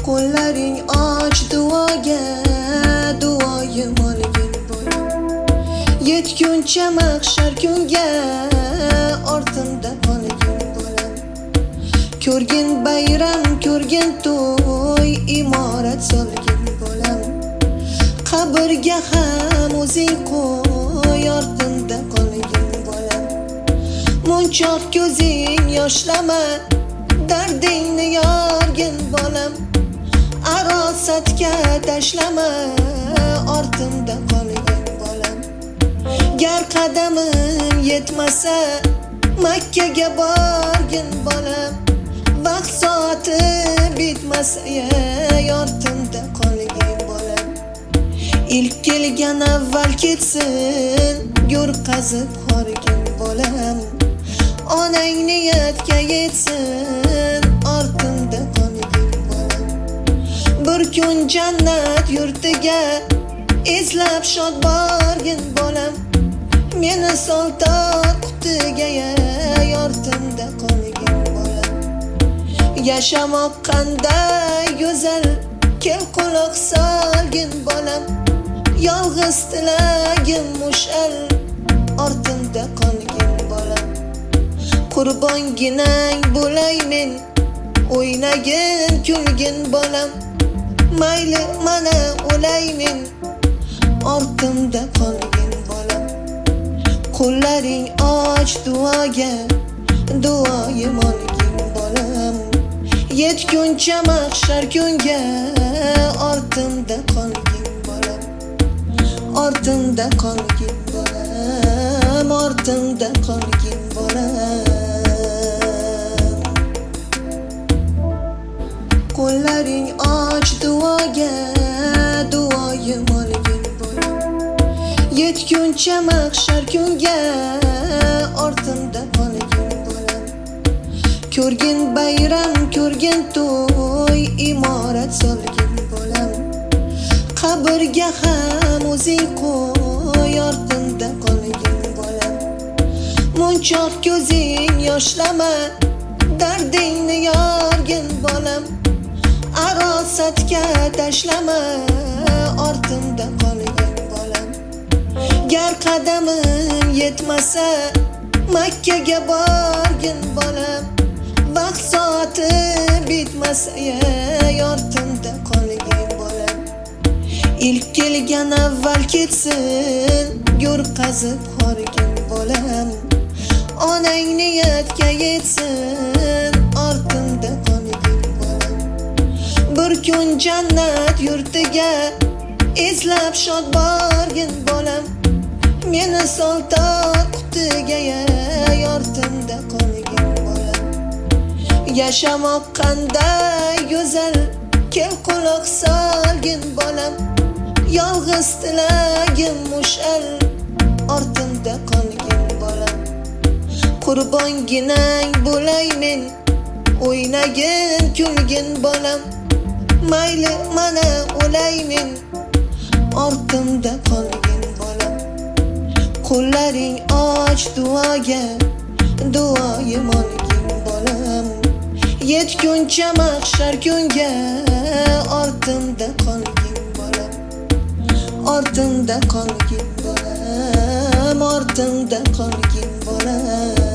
Qo'llaring och duoga, duoyim olgin bo'lam. Yetguncha mahshar kunga, ortimda qolgin bo'lam. Ko'rgin bayram, ko'rgin to'y, imorat solgin bo'lam. Qabrga ham o'zing qo'y, ortimda qolgin bo'lam. Munchoq ko'zing yoshlama, dardingni yorgin bo'lam. Arosatga tashlama, ortimda qolgin bo'lam. Gar qadamim yetmasa, Makkaga borgin bo'lam. Vaqt soati bitmasa, ortimda qolgin bo'lam. Ilk kelgan avval ketsin, go'r qazib xorgin bo'lam. Onang niyatga yetsin, ortimda qolgin bo'lam. Bir kun jannat yurtiga izlab shod borgin bo'lam. Meni soltor qutiga, ortimda qolgin bo'lam. Yashamoq qanday go'zal, kel quloq solgin bo'lam. Yolg'iz tilagim mushal, ortimda qolgin bo'lam. Qurbonginang bo'lay men, o'ynagin kulgin bo'lam. Mayli mana o'lay men, ortimda qolgin bo'lam. Qo'llaring och duoga, duoyim olgin bo'lam. Yetguncha mahshar kunga, ortimda qolgin bo'lam. Ortimda qolgin bo'lam, ortimda qolgin bo'lam. Qo'llaring och duoga, duoyim olgin bo'lam. Yetguncha mahshar kunga, ortimda qolgin bo'lam. Ko'rgin bayram, ko'rgin to'y, imorat solgin bo'lam. Qabrga ham o'zing qo'y, ortimda qolgin bo'lam. Munchoq ko'zing yoshlama, dardingni yorgin bo'lam. Arosatga tashlama, ortimda qolgin bo'lam. Gar qadamim yetmasa, Makkaga borgin bo'lam. Vaqt soati bitmasa, ortimda qolgin bo'lam. Ilk kelgan avval ketsin, go'r qazib xorgin bo'lam. Onang niyatga yetsin, ortimda qolgin bo'lam. Bir kun jannat yurtiga izlab shod borgin bo'lam. Meni soltor qutiga, ortimda qolgin bo'lam. Yashamoq qanday go'zal, kel quloq solgin bo'lam. Yolg'iz tilagim mushal, ortimda qolgin bo'lam. Qurbonginang bo'lay men, o'ynagin kulgin bo'lam. Mayli mana o'lay men, ortimda qolgin bo'lam. Qo'llaring och duoga, duoyim olgin bo'lam. Yetguncha mahshar kunga, ortimda qolgin bo'lam. Ortimda qolgin bo'lam, ortimda qolgin bo'lam.